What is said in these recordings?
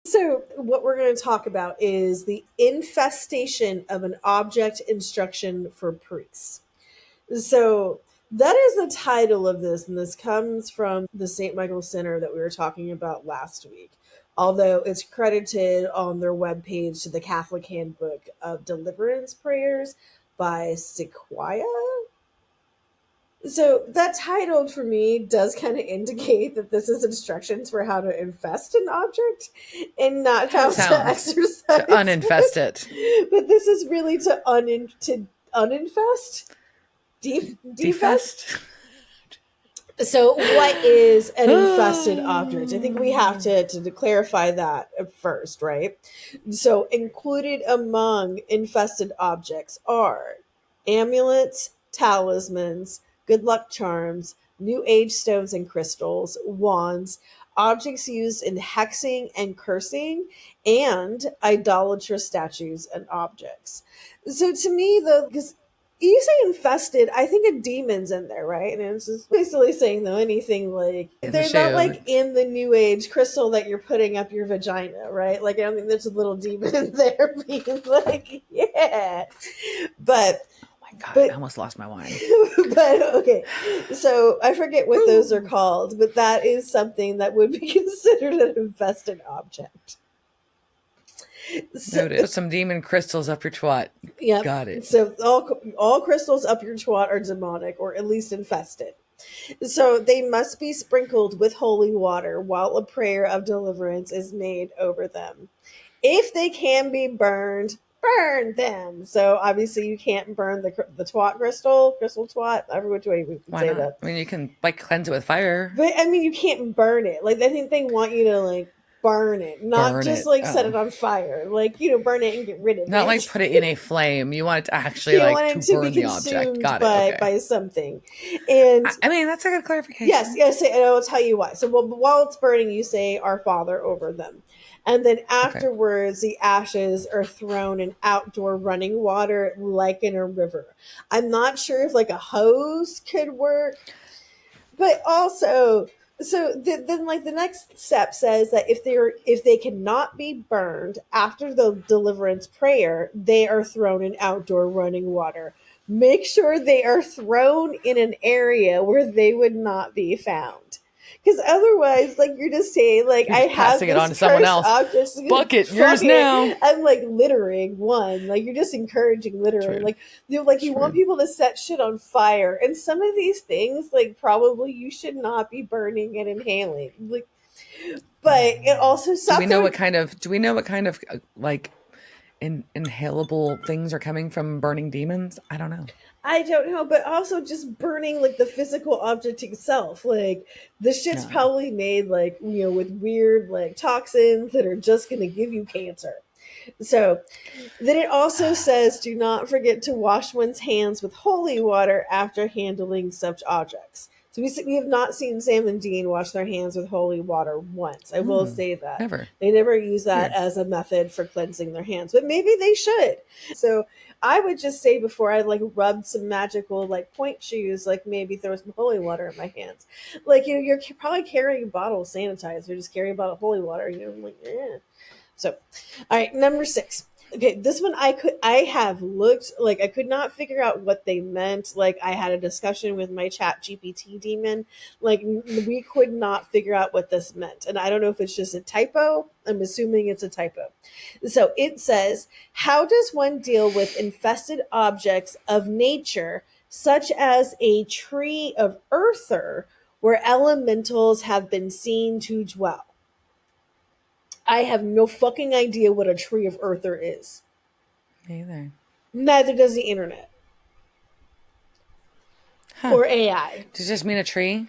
So, what we're going to talk about is the infestation of an object instruction for priests. So, that is the title of this, and this comes from the St. Michael Center that we were talking about last week. Although it's credited on their webpage to the Catholic Handbook of Deliverance Prayers by Sequoia. So that title for me does kind of indicate that this is instructions for how to infest an object and not How how it to sounds exercise to uninfest it. it. But this is really to uninfest, defest. Defest. So what is an infested object? I think we have to clarify that first, right? So included among infested objects are amulets, talismans, good luck charms, new age stones and crystals, wands, objects used in hexing and cursing, and idolatrous statues and objects. So to me, though, because you say infested, I think a demon's in there, right? And it's just basically saying, though, anything like In the they're not shoe. like in the new age crystal that you're putting up your vagina, right? Like, I don't think there's a little demon in there being like, yeah. But Oh my God, I but almost lost my wine. but okay, so I forget what those are called, but that is something that would be considered an infested object. So, Noted. Put some demon crystals up your twat. yep. Got it. So all crystals up your twat are demonic, or at least infested. So they must be sprinkled with holy water while a prayer of deliverance is made over them. If they can be burned, burn them. So obviously you can't burn the twat crystal twat, every which way we can Why say not? that. I mean, you can like cleanse it with fire. But I mean, you can't burn it. Like, I think they want you to like burn it, not Burn just it. like set Oh. it on fire. Like, burn it and get rid of Not like it. put it in a flame. You want it to actually You like want to it to be burn the object. consumed Got it. Okay. by something. And I mean, that's a good clarification. yes, and I'll tell you why. So while it's burning, you say "Our Father" over them, and then afterwards, the ashes are thrown in outdoor running water, like in a river. I'm not sure if like a hose could work, but also, so then like the next step says that if they cannot be burned after the deliverance prayer, they are thrown in outdoor running water. Make sure they are thrown in an area where they would not be found, because otherwise, like, you're just saying, like, You're I just have passing it on this to someone cursed else. object. Bucket, Fuck yours it. now. I'm like littering one. Like, you're just encouraging littering. True. Like, you want people to set shit on fire, and some of these things, like, probably you should not be burning and inhaling. Like, but it also Do we know what kind of like inhalable things are coming from burning demons? I don't know. I don't know, but also just burning like the physical object itself. Like, the shit's No. probably made like, with weird like toxins that are just gonna give you cancer. So then it also says, do not forget to wash one's hands with holy water after handling such objects. So we have not seen Sam and Dean wash their hands with holy water once. I will say that. Never. They never use that Weird. as a method for cleansing their hands, but maybe they should. So I would just say, before I like rubbed some magical like point shoes, like maybe throw some holy water in my hands. Like, you're probably carrying a bottle of sanitizer, just carry a bottle of holy water. Like, yeah. So, all right, number 6. Okay, this one I have looked, like, I could not figure out what they meant. Like, I had a discussion with my chat GPT demon. Like, we could not figure out what this meant. And I don't know if it's just a typo. I'm assuming it's a typo. So it says, how does one deal with infested objects of nature, such as a tree of earther, where elementals have been seen to dwell? I have no fucking idea what a tree of earther is. Me either. Neither does the internet. Huh. Or AI. Does it just mean a tree?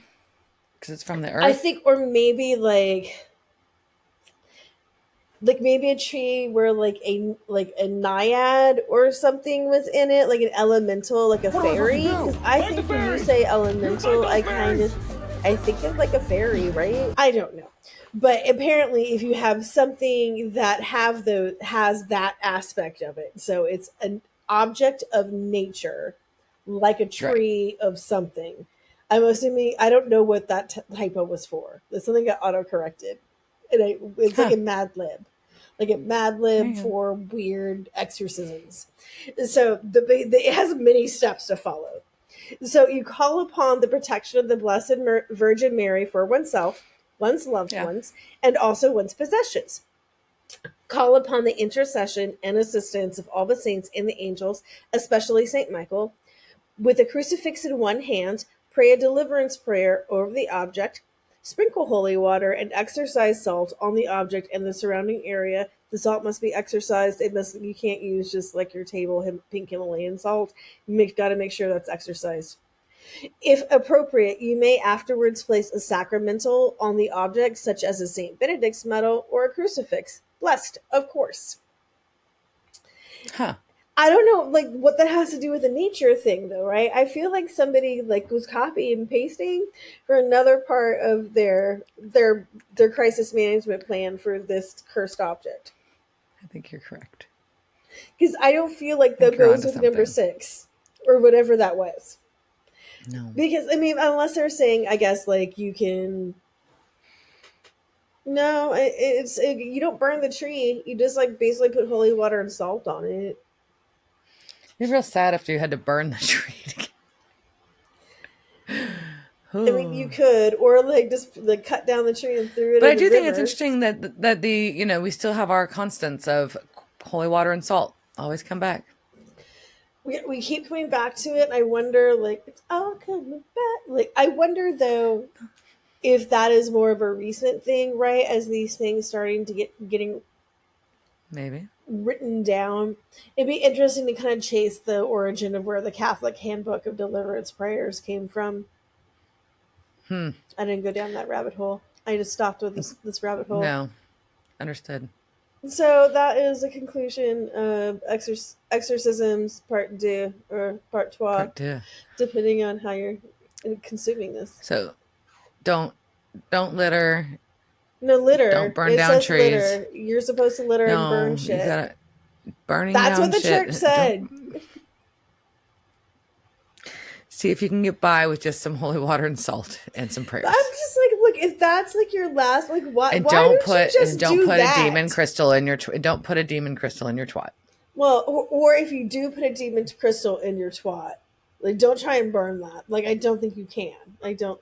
Because it's from the earth? I think, or maybe like maybe a tree where like a naiad or something was in it, like an elemental, like a fairy. Because I think when you say elemental, I think of like a fairy, right? I don't know. But apparently, if you have something that has that aspect of it, so it's an object of nature, like a tree of something. I'm assuming, I don't know what that typo was for. That's something got auto corrected. It's like Huh. a Mad Lib, like a Mad There Lib you go. for weird exorcisms. So it has many steps to follow. So you call upon the protection of the Blessed Virgin Mary for oneself, one's loved Yeah. ones, and also one's possessions. Call upon the intercession and assistance of all the saints and the angels, especially Saint Michael. With a crucifix in one hand, pray a deliverance prayer over the object. Sprinkle holy water and exorcise salt on the object and the surrounding area. The salt must be exorcised. You can't use just like your table pink Himalayan salt. Got to make sure that's exorcised. If appropriate, you may afterwards place a sacramental on the object, such as a St. Benedict's medal or a crucifix. Blessed, of course. Huh. I don't know, like, what that has to do with the nature thing, though, right? I feel like somebody like was copying and pasting for another part of their crisis management plan for this cursed object. I think you're correct. Because I don't feel like I think that you're goes onto with number something. 6 or whatever that was. No. Because I mean, unless they're saying, I guess, like, you can. No, you don't burn the tree. You just like basically put holy water and salt on it. It'd be real sad if you had to burn the tree to get... I mean, you could, or like just like cut down the tree and threw it But I in the do think it's river. interesting that we still have our constants of holy water and salt. Always come back. We keep coming back to it. And I wonder, like, it's all coming back. Like, I wonder though if that is more of a recent thing, right? As these things starting to getting Maybe. written down, it'd be interesting to kind of chase the origin of where the Catholic Handbook of Deliverance Prayers came from. I didn't go down that rabbit hole. I just stopped with this rabbit hole. No. Understood. So that is the conclusion of Exorcisms Part 2 or Part 2, Part 2. depending on how you're consuming this. So don't litter. No, litter. Don't burn It down says trees. litter. You're supposed to litter and burn No, you shit. gotta burning That's down what the shit. church said. See if you can get by with just some holy water and salt and some prayers. I'm just like, look, if that's like your last, like, why? And Why don't don't you just don't do put that? a demon crystal in your don't put a demon crystal in your twat. Well, or if you do put a demon crystal in your twat, like, don't try and burn that. Like, I don't think you can. I think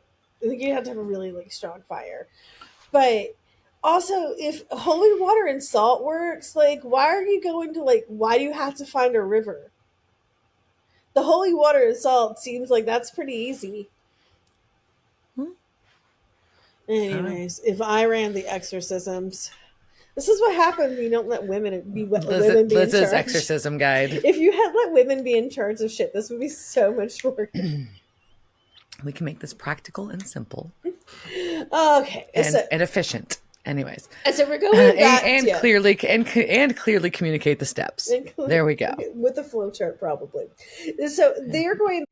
you have to have a really like strong fire. But also, if holy water and salt works, like, why are you going to like? Why do you have to find a river? The holy water and salt seems like that's pretty easy. Anyways, if I ran the exorcisms, this is what happens when you don't let women be in Liz's charge. exorcism guide. If you had let women be in charge of shit, this would be so much work. We can make this practical and simple. Okay, and efficient. Anyways, so we're going back clearly communicate the steps. There we go. with the flow chart, probably. So they're going.